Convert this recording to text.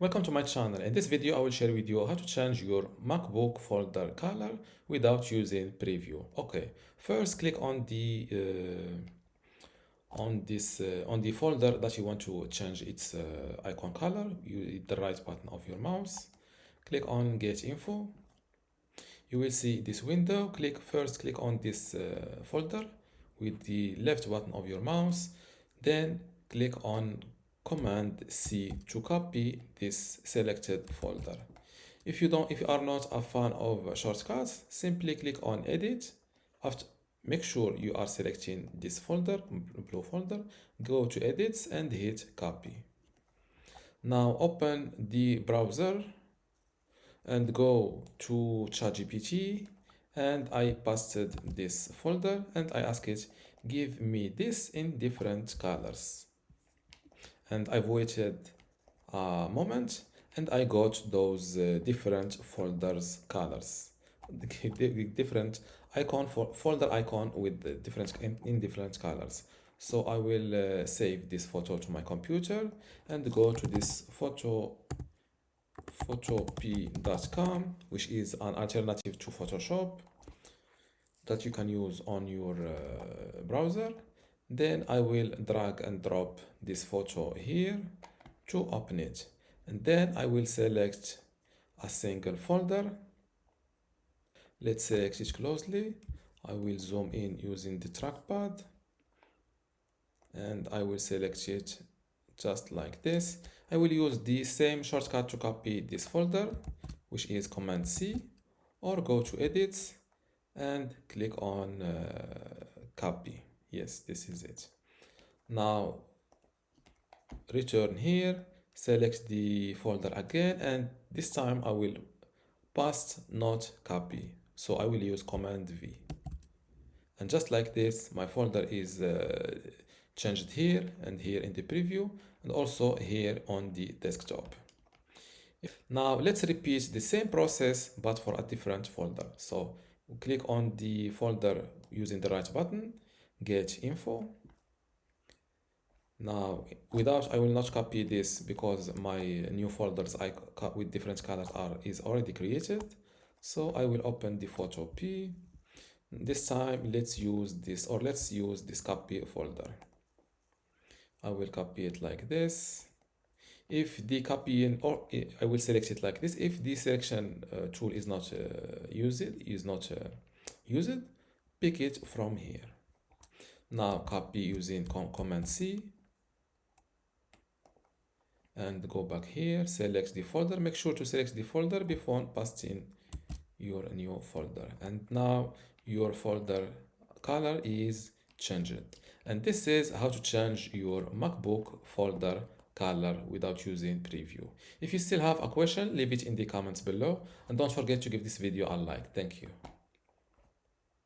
Welcome to my channel. In this video, I will share with you how to change your MacBook folder color without using preview. Okay, first click on the on the folder that you want to change its icon color. You hit the right button of your mouse. Click on Get Info. You will see this window. Click on this folder with the left button of your mouse. Then click on Command C to copy this selected folder. If you are not a fan of shortcuts, simply click on Edit. After, make sure you are selecting this folder, blue folder. Go to Edits and hit Copy. Now open the browser and go to ChatGPT, and I pasted this folder and I asked it, give me this in different colors. And I waited a moment and I got those different folders colors, different folder icon with the different in different colors. So I will save this photo to my computer and go to this photop.com, which is an alternative to Photoshop that you can use on your browser. Then I will drag and drop this photo here to open it. And then I will select a single folder. Let's select it closely. I will zoom in using the trackpad. And I will select it just like this. I will use the same shortcut to copy this folder, which is Command C, or go to Edit and click on Copy. Yes, this is it. Now return here, select the folder again, and this time I will paste, not copy. So I will use Command V. And just like this, my folder is changed here and here in the preview, and also here on the desktop. Now let's repeat the same process but for a different folder. So click on the folder using the right button, Get Info. Now I will not copy this because my new folders with different colors is already created. So I will open the photo P. This time let's use this copy folder. I will copy it like this. If the copying, or I will select it like this. If the selection tool is not used, pick it from here. Now copy using Command C and go back here, select the folder. Make sure to select the folder before pasting your new folder. And now your folder color is changed. And this is how to change your MacBook folder color without using preview. If you still have a question, leave it in the comments below, and don't forget to give this video a like. Thank you.